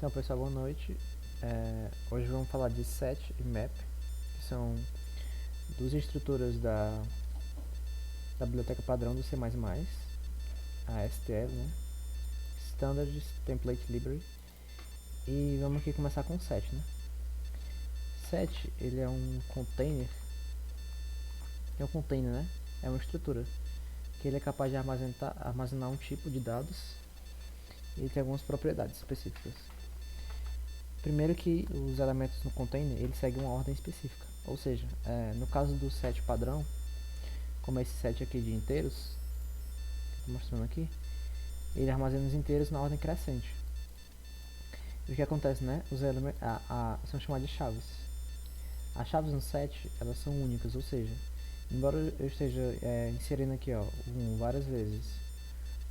Então, pessoal, boa noite. Hoje vamos falar de set e map, que são duas estruturas da biblioteca padrão do C++, a STL, né? Standard Template Library. E vamos aqui começar com o set, né? Set, ele é um container, né? É uma estrutura que ele é capaz de armazenar um tipo de dados e tem algumas propriedades específicas. Primeiro que os elementos no container, eles seguem uma ordem específica. Ou seja, no caso do set padrão, como esse set aqui de inteiros, que estou mostrando aqui, ele armazena os inteiros na ordem crescente. E o que acontece, né? Os elementos são chamados de chaves. As chaves no set, elas são únicas, ou seja, embora eu esteja inserindo aqui, ó, o 1 várias vezes,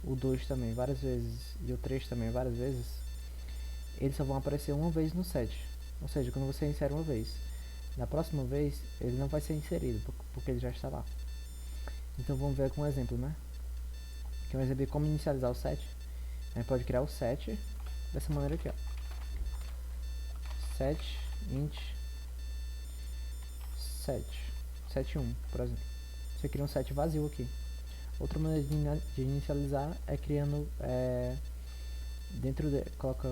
o 2 também várias vezes e o 3 também várias vezes, eles só vão aparecer uma vez no set. Ou seja, quando você insere uma vez, na próxima vez ele não vai ser inserido, porque ele já está lá. Então vamos ver com um exemplo, né? Que é um exemplo de como inicializar o set. A gente pode criar o set dessa maneira aqui, ó. Set int set1, por exemplo. Você cria um set vazio aqui. Outra maneira de inicializar é criando coloca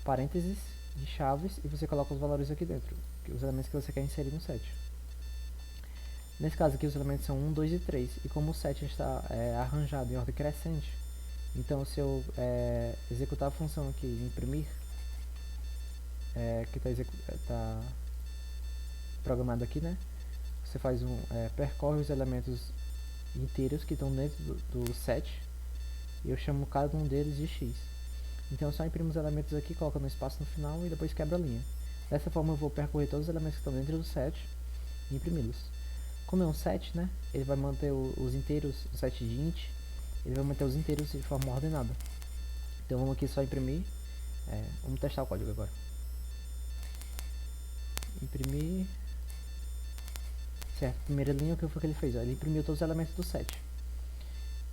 parênteses de chaves e você coloca os valores aqui dentro, os elementos que você quer inserir no set. Nesse caso aqui os elementos são 1, 2 e 3, e como o set está arranjado em ordem crescente, então se eu executar a função aqui, imprimir, que está programado aqui, né? Você faz percorre os elementos inteiros que estão dentro do set, e eu chamo cada um deles de x. Então eu só imprimo os elementos aqui, coloco no espaço no final e depois quebro a linha. Dessa forma eu vou percorrer todos os elementos que estão dentro do set e imprimi-los. Como é um set, né? Ele vai manter os inteiros, o set de int, ele vai manter os inteiros de forma ordenada. Então vamos aqui só imprimir. Vamos testar o código agora. Imprimir. Certo, primeira linha, o que foi que ele fez? Ele imprimiu todos os elementos do set.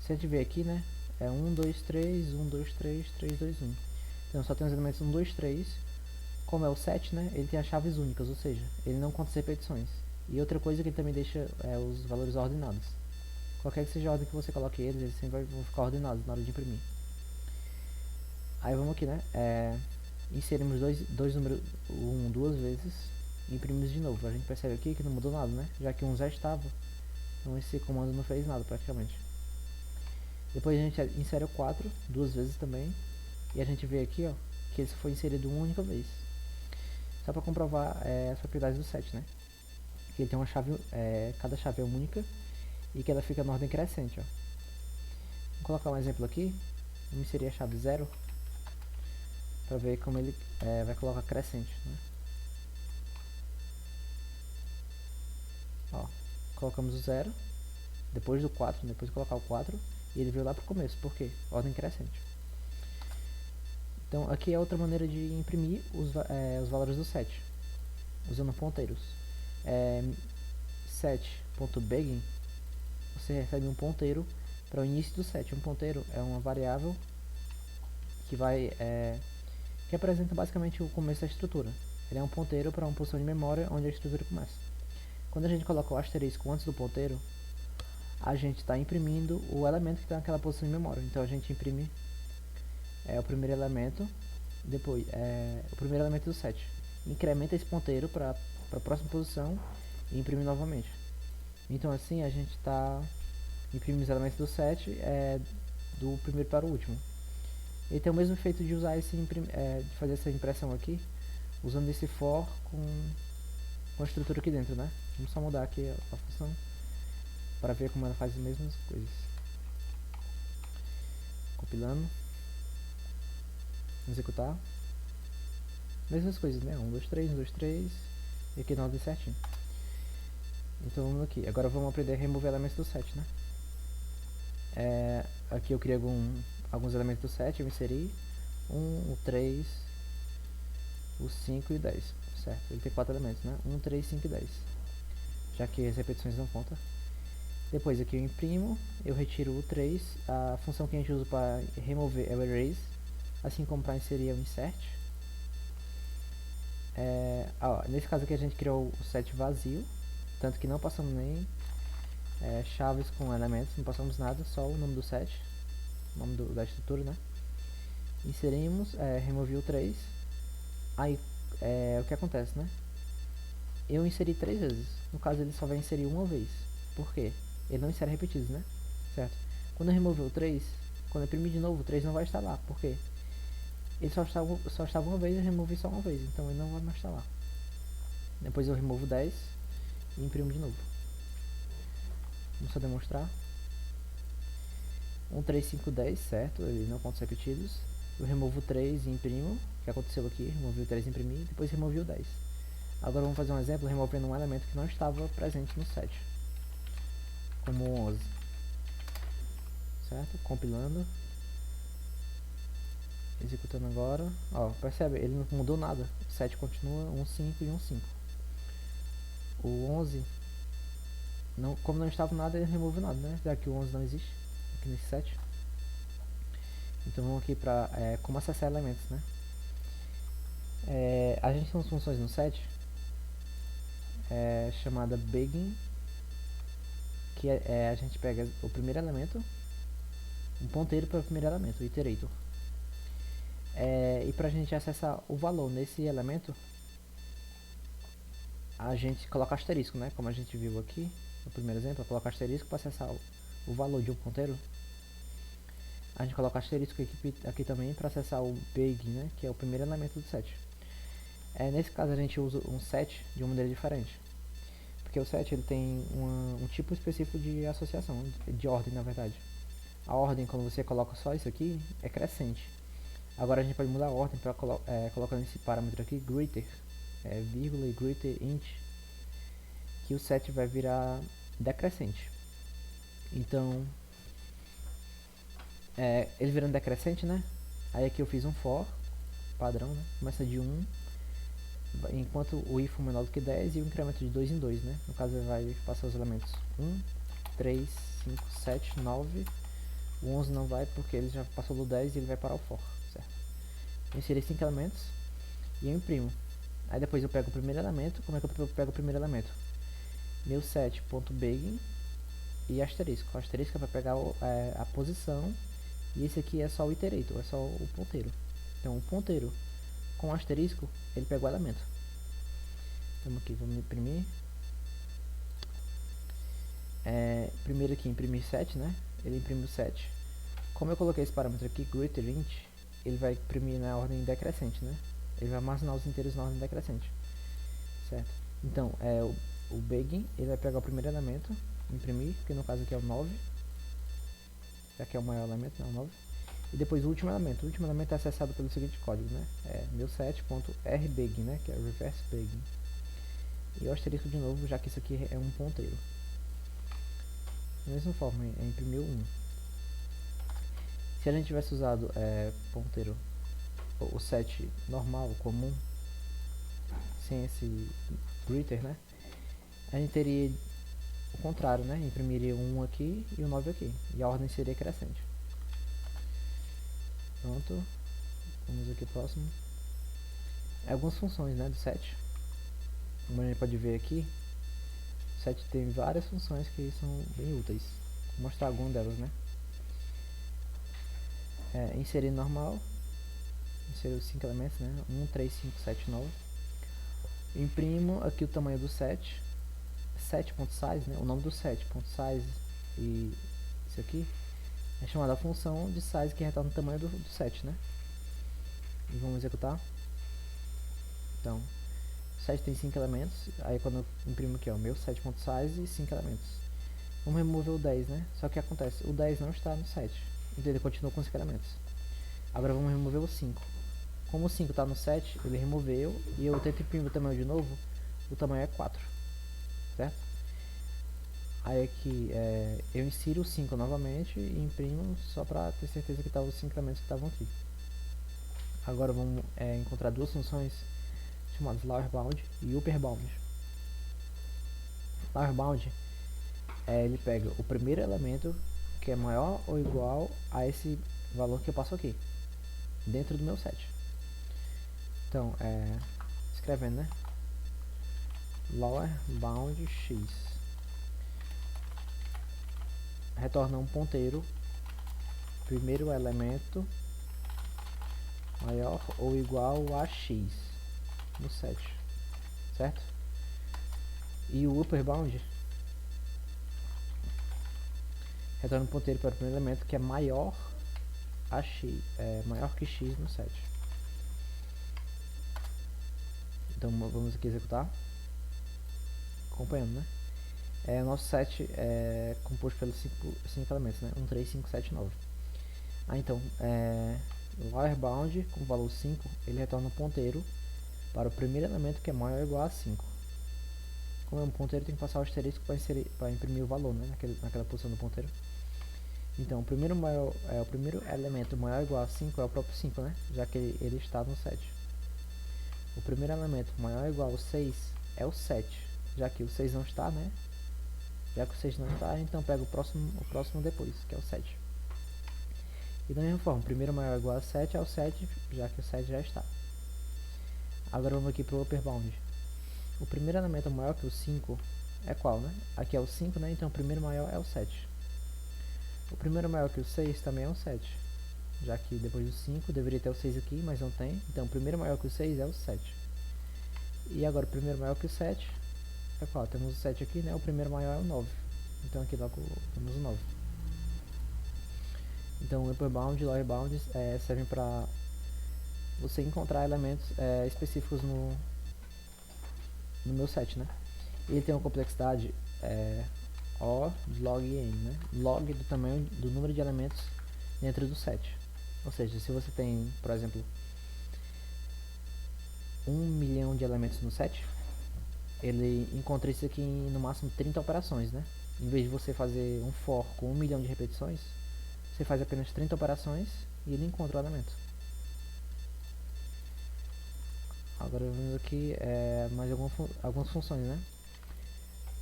Se a gente ver aqui, né? É 1, 2, 3, 1, 2, 3, 3, 2, 1. Então só tem os elementos 1, 2, 3. Como é o set, né? Ele tem as chaves únicas, ou seja, ele não conta as repetições. E outra coisa que ele também deixa os valores ordenados. Qualquer que seja a ordem que você coloque eles sempre vão ficar ordenados na hora de imprimir. Aí vamos aqui, né? Inserimos dois números, o 1 duas vezes e imprimimos de novo. A gente percebe aqui que não mudou nada, né? Já que o 1 já estava. Então esse comando não fez nada praticamente. Depois a gente insere o 4 duas vezes também. E a gente vê aqui, ó, que ele foi inserido uma única vez. Só para comprovar as propriedades do set, né? Que ele tem uma chave, cada chave é única e que ela fica na ordem crescente, ó. Vou colocar um exemplo aqui. Vamos inserir a chave 0 para ver como ele vai colocar crescente, né? Ó, colocamos o 0, depois do 4, depois de colocar o 4, e ele veio lá para o começo. Por quê? Ordem crescente. Então aqui é outra maneira de imprimir os valores do set, usando ponteiros. Set.begin, você recebe um ponteiro para o início do set. Um ponteiro é uma variável que que apresenta basicamente o começo da estrutura. Ele é um ponteiro para uma posição de memória onde a estrutura começa. Quando a gente coloca o asterisco antes do ponteiro, a gente está imprimindo o elemento que está naquela posição de memória. Então a gente imprime o primeiro elemento, depois o primeiro elemento do set. Incrementa esse ponteiro para a próxima posição e imprime novamente. Então assim a gente está imprimindo os elementos do set do primeiro para o último. Ele tem o mesmo efeito de usar de fazer essa impressão aqui, usando esse for com a estrutura aqui dentro, né? Vamos só mudar aqui a função para ver como ela faz as mesmas coisas. Compilando. Executar. Mesmas coisas, né? 1, 2, 3, 1, 2, 3. E aqui na ordem certinho. Então vamos aqui. Agora vamos aprender a remover elementos do set, né? Aqui eu criei alguns elementos do set, eu inseri 1, o 3, o 5 e o 10, certo? Ele tem 4 elementos, né? 1, 3, 5 e 10, já que as repetições não contam. Depois aqui eu imprimo, eu retiro o 3, a função que a gente usa para remover é o erase, assim como para inserir o insert. Nesse caso aqui a gente criou o set vazio, tanto que não passamos nem chaves com elementos, não passamos nada, só o nome do set, o nome da estrutura, né? Inserimos, removi o 3, aí o que acontece, né? Eu inseri 3 vezes, no caso ele só vai inserir uma vez, por quê? Ele não insere repetidos, né? Certo? Quando eu remover o 3, quando eu imprimir de novo, o 3 não vai estar lá, por quê? Ele só estava uma vez e eu removi só uma vez, então ele não vai mais estar lá. Depois eu removo 10 e imprimo de novo. Vamos só demonstrar. 1, 3, 5, 10, certo? Ele não pontos repetidos. Eu removo 3 e imprimo. O que aconteceu aqui? Removi o 3 e imprimi. Depois removi o 10. Agora vamos fazer um exemplo removendo um elemento que não estava presente no set. Como o 11. Certo? Compilando. Executando agora. Ó, percebe? Ele não mudou nada. O set continua 1, 5 e 1, 5. O 11, como não estava nada, ele remove nada, né? Já que o 11 não existe aqui nesse set. Então vamos aqui para como acessar elementos, né? A gente tem umas funções no set chamada begin, que a gente pega o primeiro elemento, um ponteiro para o primeiro elemento, o iterator. E para a gente acessar o valor nesse elemento, a gente coloca asterisco, né? Como a gente viu aqui no primeiro exemplo, coloca asterisco para acessar o valor de um ponteiro. A gente coloca asterisco aqui também para acessar o begin, né? Que é o primeiro elemento do set. Nesse caso a gente usa um set de uma maneira diferente, porque o set ele tem um tipo específico de associação, de ordem na verdade. A ordem, quando você coloca só isso aqui, é crescente. Agora a gente pode mudar a ordem para colocando esse parâmetro aqui, greater, vírgula e greater int, que o set vai virar decrescente. Então, ele virando decrescente, né? Aí aqui eu fiz um for, padrão, né? Começa de 1, enquanto o if for menor do que 10 e o incremento de 2 em 2, né? No caso ele vai passar os elementos 1, 3, 5, 7, 9. O 11 não vai porque ele já passou do 10 e ele vai parar o for, certo? Eu inseri 5 elementos e eu imprimo. Aí depois eu pego o primeiro elemento. Como é que eu pego o primeiro elemento? Meu set.begin e asterisco. O asterisco é para pegar a posição, e esse aqui é só o iterator, é só o ponteiro. Então o ponteiro com asterisco, ele pega o elemento. Então aqui, vamos imprimir. Primeiro aqui, imprimir set, né? Ele imprime o set. Como eu coloquei esse parâmetro aqui, greater int, ele vai imprimir na ordem decrescente, né? Ele vai armazenar os inteiros na ordem decrescente, certo? Então, o begin, ele vai pegar o primeiro elemento, imprimir, que no caso aqui é o 9, já que é o maior elemento, não, o 9. E depois o último elemento. O último elemento é acessado pelo seguinte código, né? Meu set.rbegin, né? Que é reverse begin. E o asterisco de novo, já que isso aqui é um ponteiro. Da mesma forma, imprimir o 1. Se a gente tivesse usado ponteiro, o set normal, comum, sem esse greater, né? A gente teria o contrário, né? Imprimiria o 1 aqui e o 9 aqui. E a ordem seria crescente. Pronto. Vamos aqui próximo. Algumas funções, né, do set. Como a gente pode ver aqui, o set tem várias funções que são bem úteis. Vou mostrar algumas delas, né? Inserir normal. Inserir os 5 elementos, né? 1, 3, 5, 7, 9. Imprimo aqui o tamanho do set. Set.size, né? O nome do set.size e isso aqui é chamada a função de size que retorna o tamanho do set, né? E vamos executar. Então, o set tem 5 elementos. Aí quando eu imprimo aqui, ó, meu set.size e 5 elementos. Vamos remover o 10, né? Só que acontece, o 10 não está no set. Então ele continua com 5 elementos. Agora vamos remover o 5. Como o 5 está no set, ele removeu e eu tento imprimir o tamanho de novo, o tamanho é 4. Certo? Aí aqui eu insiro o 5 novamente e imprimo só para ter certeza que estavam os 5 elementos que estavam aqui. Agora vamos encontrar duas funções chamadas lowerBound e upperBound. LowerBound ele pega o primeiro elemento que é maior ou igual a esse valor que eu passo aqui. dentro do meu set. Então, escrevendo, né? Lower bound x retorna um ponteiro, primeiro elemento maior ou igual a x no set, certo? E o upper bound retorna um ponteiro para o primeiro elemento que é maior a x, maior que x no set. Então vamos aqui executar, acompanhando, né? O nosso set é composto pelos 5 elementos, né? 1, 3, 5, 7, 9. Então, lower bound com valor 5, ele retorna um ponteiro para o primeiro elemento que é maior ou igual a 5. Como é um ponteiro, tem que passar o asterisco para imprimir o valor, né? naquela posição do ponteiro. Então, o primeiro elemento maior ou igual a 5 é o próprio 5, né? Já que ele está no 7. O primeiro elemento maior ou igual a 6 é o 7, já que o 6 não está, né? Já que o 6 não está, então pega o próximo depois, que é o 7. E da mesma forma, o primeiro maior ou igual a 7 é o 7, já que o 7 já está. Agora vamos aqui para o upper bound. O primeiro elemento maior que o 5 é qual, né? Aqui é o 5, né? Então o primeiro maior é o 7. O primeiro maior que o 6 também é o 7. Já que depois do 5 deveria ter o 6 aqui, mas não tem. Então o primeiro maior que o 6 é o 7. E agora o primeiro maior que o 7 é qual? Temos o 7 aqui, né? O primeiro maior é o 9. Então aqui logo temos o 9. Então o upper bound e lower bound servem para você encontrar elementos específicos no meu set, né? Ele tem uma complexidade O de log n, né? Log do tamanho do número de elementos dentro do set. Ou seja, se você tem, por exemplo, 1 milhão de elementos no set, ele encontra isso aqui em no máximo 30 operações, né? Em vez de você fazer um for com 1 milhão de repetições, você faz apenas 30 operações e ele encontra o elemento. Agora vamos aqui mais algumas funções, né?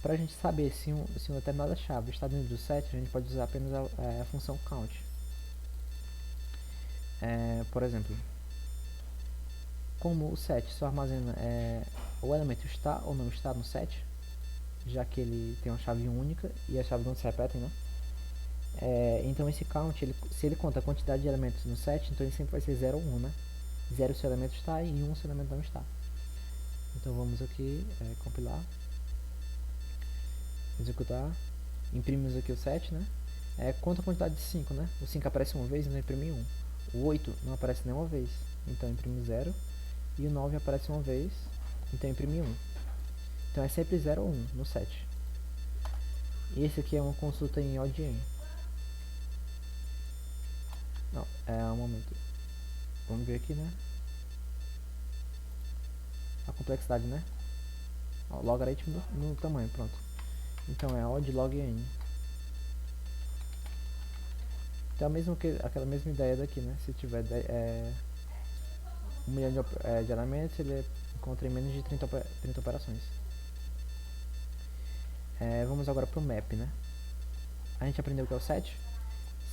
Para a gente saber se uma determinada chave está dentro do set, a gente pode usar apenas a função count. Por exemplo, como o set só armazena o elemento está ou não está no set, já que ele tem uma chave única e as chaves não se repetem, né? Então esse count, se ele conta a quantidade de elementos no set, então ele sempre vai ser 0 ou 1, né? 0 se o elemento está e 1 se o elemento não está. Então vamos aqui compilar, executar, imprimimos aqui o set, né? Conta a quantidade de 5, né? O 5 aparece uma vez, então imprime 1. O 8 não aparece nenhuma vez, então imprime 0. E o 9 aparece uma vez, então imprime 1. Então é sempre 0 ou 1 no set. E esse aqui é uma consulta em odd n. Não, um momento. Vamos ver aqui, né? A complexidade, né? Logaritmo no tamanho, pronto. Então é odd log n. Então aquela mesma ideia daqui, né? Se tiver 1 milhão de elementos, ele encontra em menos de 30 operações. Vamos agora para o map, né? A gente aprendeu o que é o set.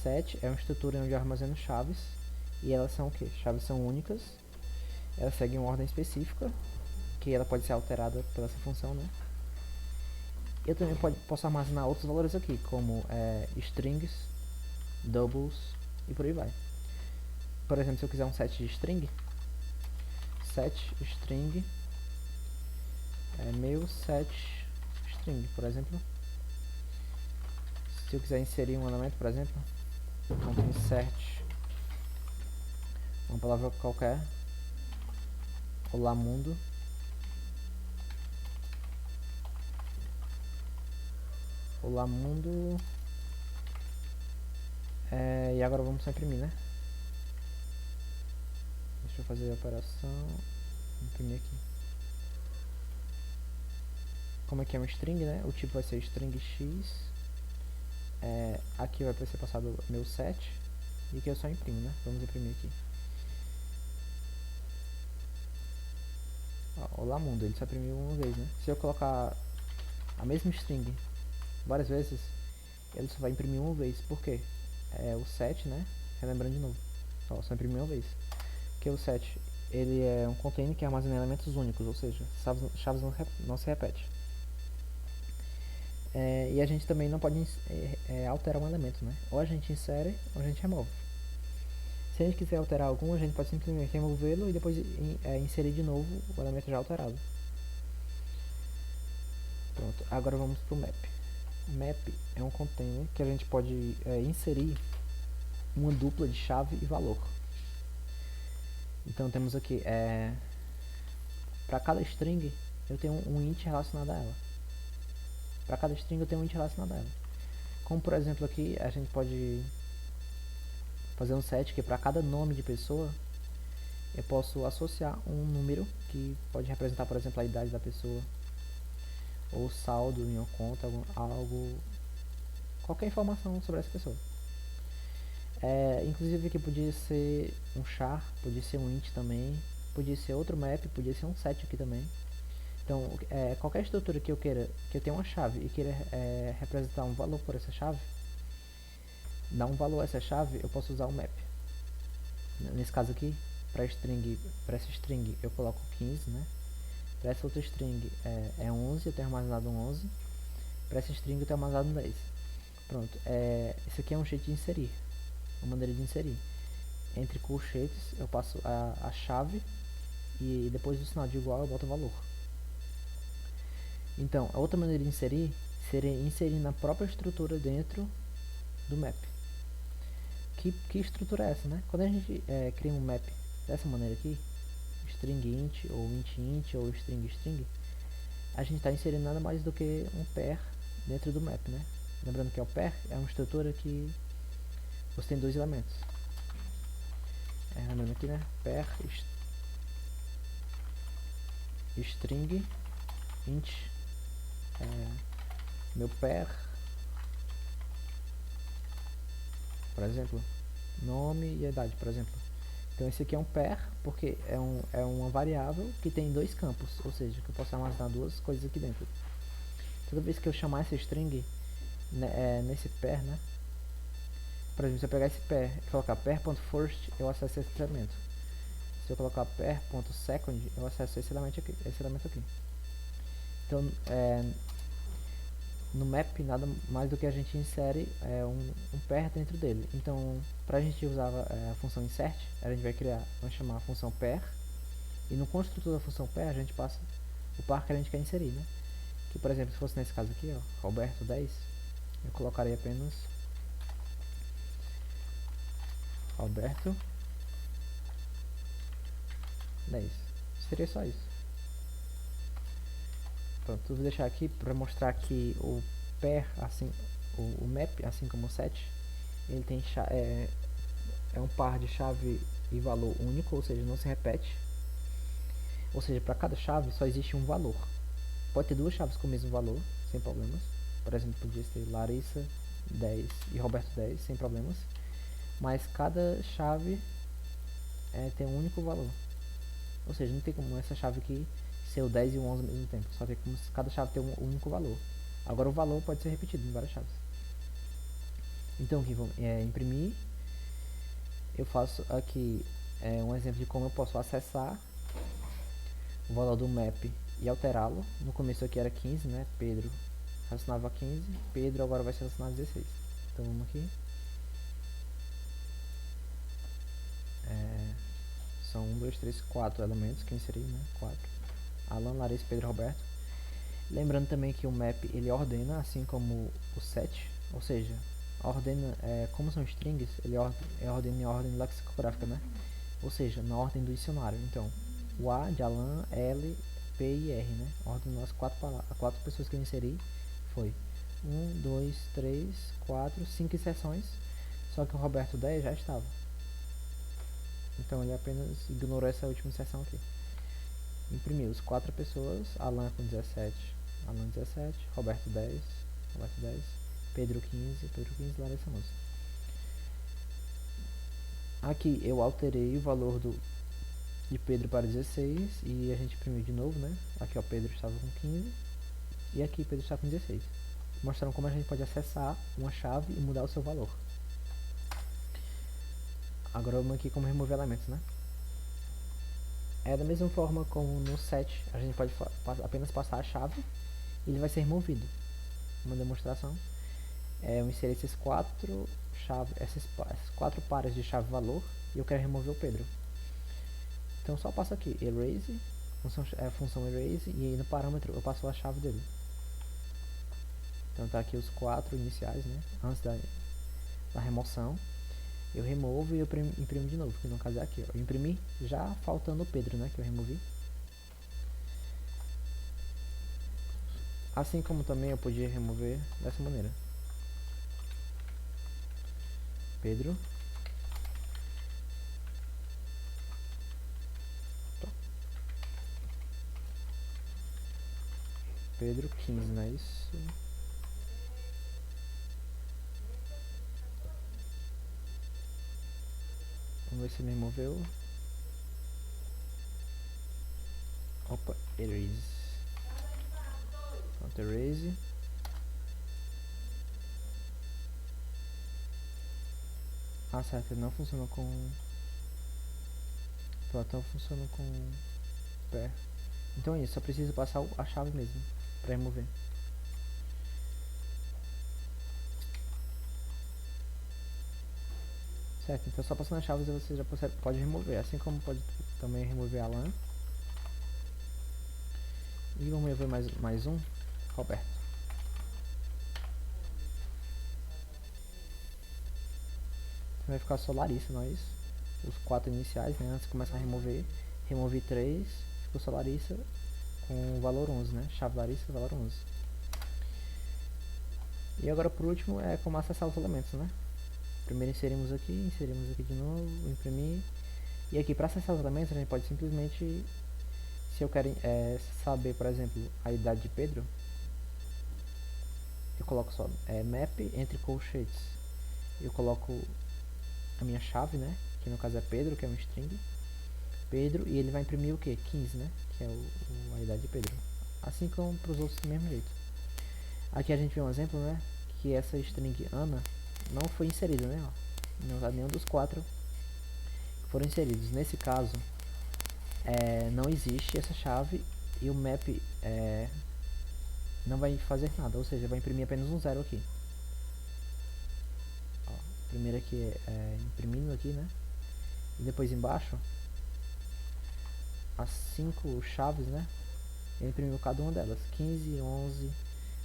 Set é uma estrutura onde eu armazeno chaves. E elas são o quê? Chaves são únicas. Elas seguem uma ordem específica, que ela pode ser alterada pela essa função, né? Eu também posso armazenar outros valores aqui, como strings, doubles e por aí vai. Por exemplo, se eu quiser um set de string, set string meu set string, por exemplo. Se eu quiser inserir um elemento, por exemplo, então insert uma palavra qualquer, olá mundo, olá mundo, e agora vamos só imprimir, né? Deixa eu fazer a operação, imprimir aqui. Como aqui é um string, né? O tipo vai ser string x. Aqui vai ser passado meu set. E aqui eu só imprimo, né? Vamos imprimir aqui. Olá mundo, ele só imprimiu uma vez, né? Se eu colocar a mesma string várias vezes, ele só vai imprimir uma vez. Por quê? O set, né? Relembrando de novo. Só imprimiu uma vez. que o set ele é um container que armazena elementos únicos, ou seja, chaves não se repete. E a gente também não pode alterar um elemento, né? Ou a gente insere ou a gente remove. Se a gente quiser alterar algum, a gente pode simplesmente removê-lo e depois inserir de novo o elemento já alterado. Pronto, agora vamos para o map. Map é um container que a gente pode inserir uma dupla de chave e valor. Então temos aqui, para cada string eu tenho um int relacionado a ela. Para cada string eu tenho um int relacionado a ela. Como por exemplo aqui a gente pode fazer um set que para cada nome de pessoa eu posso associar um número que pode representar, por exemplo, a idade da pessoa, ou saldo em uma conta, qualquer informação sobre essa pessoa. Inclusive aqui podia ser um char, podia ser um int também, podia ser outro map, podia ser um set aqui também. Então, qualquer estrutura que eu tenha uma chave e queira representar um valor por essa chave, dar um valor a essa chave, eu posso usar o map. Nesse caso aqui, para essa string eu coloco 15, né? Para essa outra string é 11, eu tenho armazenado um 11. Para essa string eu tenho armazenado um 10. Pronto, esse aqui é um jeito de inserir, uma maneira de inserir. Entre colchetes eu passo a chave e depois do sinal de igual eu boto o valor. Então, a outra maneira de inserir seria inserir na própria estrutura dentro do map. Que estrutura é essa, né? Quando a gente cria um map dessa maneira aqui, string int, ou int ou string, a gente está inserindo nada mais do que um pair dentro do map, né? Lembrando que o pair é uma estrutura que você tem dois elementos. Lembrando aqui, né? Pair string int meu pair, por exemplo, nome e idade, por exemplo. Então esse aqui é um pair porque é uma variável que tem dois campos, ou seja, que eu posso armazenar duas coisas aqui dentro. Toda vez que eu chamar essa string nesse pair, né? Por exemplo, se eu pegar esse pair e colocar pair.first, eu acesso esse elemento. Se eu colocar pair.second, eu acesso esse elemento aqui. Então, no map, nada mais do que a gente insere um pair dentro dele. Então, para a gente usar a função insert, a gente vai chamar a função pair, e no construtor da função pair a gente passa o par que a gente quer inserir, né? Que, por exemplo, se fosse nesse caso aqui, ó, Roberto 10, eu colocaria apenas Roberto 10. Seria só isso. Pronto, vou deixar aqui para mostrar que o pair, assim, o map, assim como o set, ele tem um par de chave e valor único, ou seja, não se repete. Ou seja, para cada chave só existe um valor. Pode ter duas chaves com o mesmo valor, sem problemas. Por exemplo, podia ser Larissa 10 e Roberto 10, sem problemas. Mas cada chave tem um único valor. Ou seja, não tem como essa chave aqui ser o 10 e o 11 ao mesmo tempo. Só tem como cada chave ter um único valor. Agora o valor pode ser repetido em várias chaves. Então aqui vamos imprimir. Eu faço aqui um exemplo de como eu posso acessar o valor do map e alterá-lo. No começo aqui era 15, né? Pedro relacionava a 15. Pedro agora vai ser relacionado a 16. Então vamos aqui. São 1, 2, 3, 4 elementos que eu inseri, né? 4. Alan, Larissa, Pedro, Roberto. Lembrando também que o map ele ordena, assim como o set, ou seja, ordena, como são strings, ele ordena em ordem lexicográfica, né? Ou seja, na ordem do dicionário. Então, o A de Alan, L, P e R, né? Ordenou as quatro pessoas que eu inseri foi 1, 2, 3, 4, 5 inserções, só que o Roberto 10 já estava. Então ele apenas ignorou essa última inserção aqui. Imprimiu as 4 pessoas, Alan com 17, Alan 17, Roberto 10, Roberto 10, Pedro 15, Larissa 11. Aqui eu alterei o valor de Pedro para 16 e a gente imprimiu de novo, né? Aqui ó, Pedro estava com 15 e aqui Pedro está com 16. Mostrando como a gente pode acessar uma chave e mudar o seu valor. Agora vamos aqui como remover elementos, né? É da mesma forma como no set, a gente pode apenas passar a chave e ele vai ser removido. Uma demonstração. Eu inseri esses quatro pares de chave valor e eu quero remover o Pedro. Então eu só passo aqui, erase, função erase, e aí no parâmetro eu passo a chave dele. Então tá aqui os 4 iniciais, né? Antes da remoção. Eu removo e eu imprimo de novo, que no caso é aqui, ó. Eu imprimi já faltando o Pedro, né? Que eu removi. Assim como também eu podia remover dessa maneira. Pedro. Pedro 15, não é isso? Vamos ver se ele removeu. Opa, erase. Pronto, erase. Ah, certo, ele não funciona com... Pronto, não funciona com pé. Então é isso, só preciso passar a chave mesmo para remover. Certo, então só passando as chaves você já pode remover, assim como pode também remover a lã. E vamos ver mais um, Roberto. Então vai ficar só Larissa, não é isso? Os 4 iniciais, né? Antes de começar a remover, removi 3, ficou só Larissa com o valor 11, né? Chave Larissa, valor 11. E agora por último é como acessar os elementos, né? Primeiro inserimos aqui de novo, imprimir. E aqui para acessar os elementos a gente pode simplesmente, se eu quero saber, por exemplo, a idade de Pedro, eu coloco só map entre colchetes. Eu coloco a minha chave, né? Que no caso é Pedro, que é um string. Pedro, e ele vai imprimir o que? 15, né? Que é a idade de Pedro. Assim como para os outros do mesmo jeito. Aqui a gente vê um exemplo, né? Que essa string Ana não foi inserida, né? Ó, não tá nenhum dos 4 que foram inseridos. Nesse caso, não existe essa chave e o map não vai fazer nada, ou seja, vai imprimir apenas um 0 aqui. Ó, primeiro aqui imprimindo aqui, né? E depois embaixo, as 5 chaves, né? Ele imprimiu cada uma delas, 15, 11,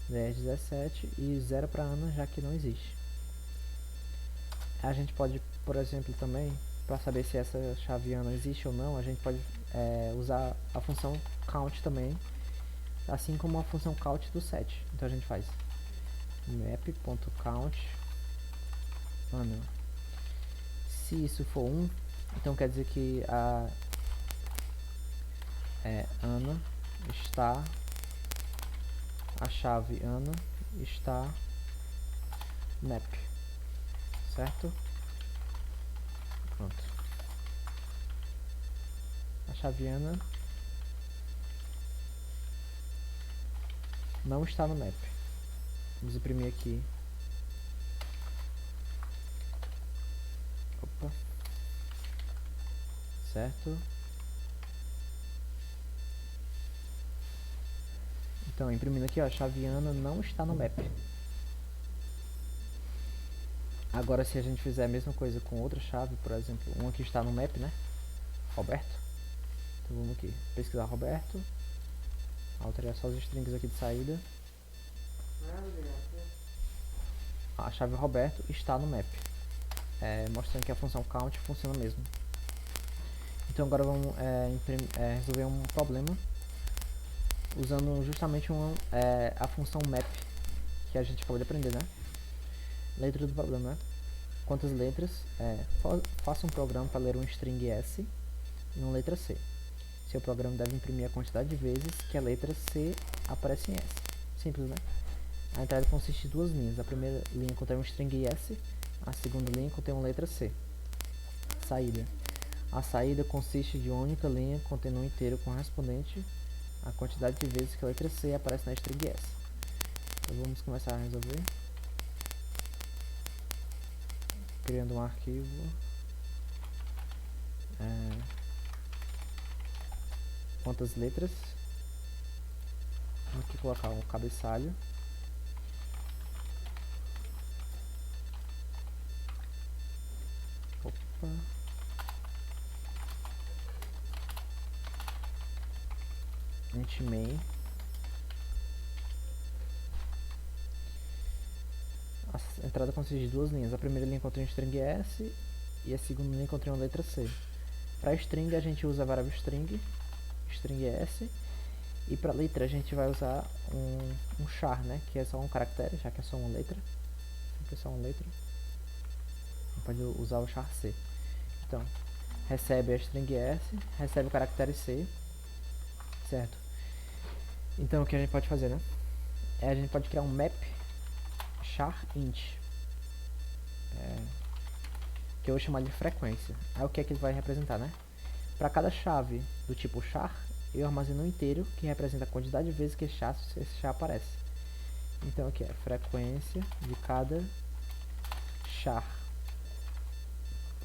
10, 17 e 0 para Ana, já que não existe. A gente pode, por exemplo, também, para saber se essa chave Ana existe ou não, a gente pode usar a função count também, assim como a função count do set. Então a gente faz map.count Ana. Se isso for 1, então quer dizer que a Ana está, a chave Ana está map, certo? Pronto. A chave Ana não está no map. Vamos imprimir aqui. Opa. Certo? Então, imprimindo aqui, ó, a chave Ana não está no map. Agora, se a gente fizer a mesma coisa com outra chave, por exemplo, uma que está no map, né? Roberto. Então vamos aqui, pesquisar Roberto. Alterar só os strings aqui de saída. A chave Roberto está no map. Mostrando que a função count funciona mesmo. Então agora vamos resolver um problema usando justamente a função map que a gente acabou de aprender, né? Letra do problema, né? Quantas letras? Faça um programa para ler um string S e uma letra C. Seu programa deve imprimir a quantidade de vezes que a letra C aparece em S. Simples, né? A entrada consiste de 2 linhas. A primeira linha contém um string S, a segunda linha contém uma letra C. Saída. A saída consiste de uma única linha contendo um inteiro correspondente à quantidade de vezes que a letra C aparece na string S. Então vamos começar a resolver. Criando um arquivo. quantas letras. Vamos aqui colocar um cabeçalho. Opa. Int main. A entrada consiste de duas linhas. A primeira linha contém string S e a segunda linha contém uma letra C. Para string a gente usa a variável string S, e para letra a gente vai usar um char, né, que é só um caractere, já que é só uma letra. Sempre é só uma letra. A gente pode usar o char C. Então, recebe a string S, recebe o caractere C, certo? Então o que a gente pode fazer, né? A gente pode criar um map char int, que eu vou chamar de frequência. Aí o que é que ele vai representar, né? Para cada chave do tipo char, eu armazeno um inteiro que representa a quantidade de vezes que esse char aparece. Então aqui é frequência de cada char,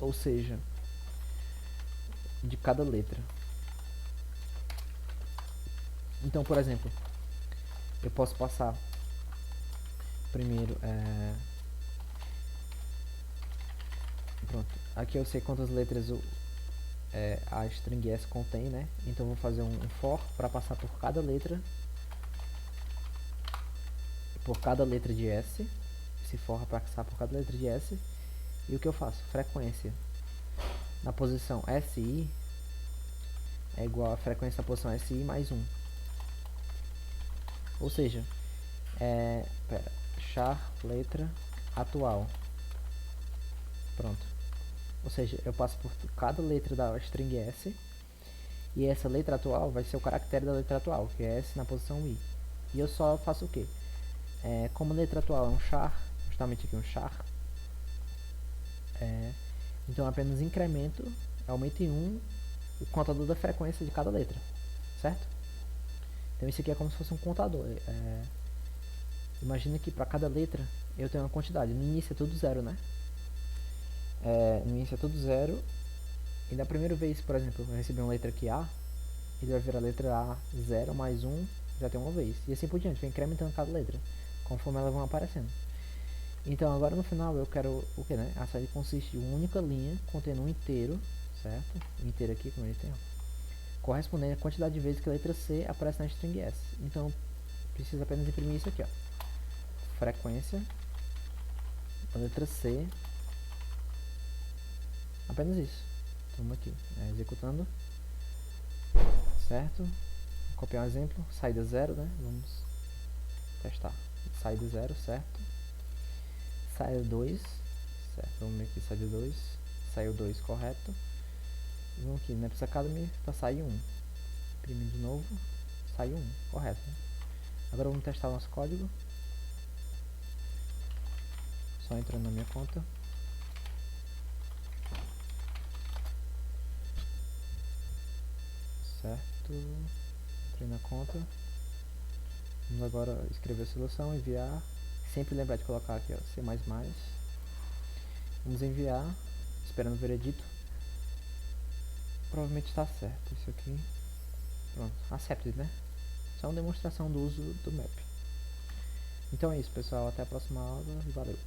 ou seja, de cada letra. Então, por exemplo, eu posso passar primeiro, pronto, aqui eu sei quantas letras a string S contém, né? Então eu vou fazer um for para passar por cada letra de S. Esse for para passar por cada letra de S. E o que eu faço? Frequência na posição SI é igual a frequência na posição SI mais 1. Ou seja, char letra atual. Pronto. Ou seja, eu passo por cada letra da string S, e essa letra atual vai ser o caractere da letra atual, que é S na posição I. E eu só faço o quê? Como a letra atual é um char, justamente aqui um char, então eu apenas incremento, aumento em 1 o contador da frequência de cada letra, certo? Então isso aqui é como se fosse um contador. Imagina que para cada letra eu tenho uma quantidade. No início é tudo zero, né? No início é tudo zero. E da primeira vez, por exemplo, eu recebi uma letra aqui A, ele vai virar a letra A 0 mais 1, já tem uma vez. E assim por diante, vai incrementando cada letra, conforme elas vão aparecendo. Então agora no final eu quero o que, né? A série consiste de uma única linha contendo um inteiro, certo? Um inteiro aqui, como a gente tem, ó, correspondendo à quantidade de vezes que a letra C aparece na string S. Então precisa apenas imprimir isso aqui, ó. Frequência da letra C, apenas isso. Então vamos aqui, executando, certo? Vou copiar um exemplo, saída 0, né? Vamos testar. Saída 0, certo? Saída 2, certo? Vamos ver aqui, saída 2, saiu 2, correto? Vamos aqui, Maps Academy, para sair 1. Imprimir de novo, saiu 1, correto, né? Agora vamos testar o nosso código. Só entrando na minha conta. Certo, entrei na conta. Vamos agora escrever a solução, enviar. Sempre lembrar de colocar aqui, ó, C++. Vamos enviar, esperando o veredito. Provavelmente está certo isso aqui. Pronto, accepted, né? Só uma demonstração do uso do map. Então é isso, pessoal. Até a próxima aula e valeu!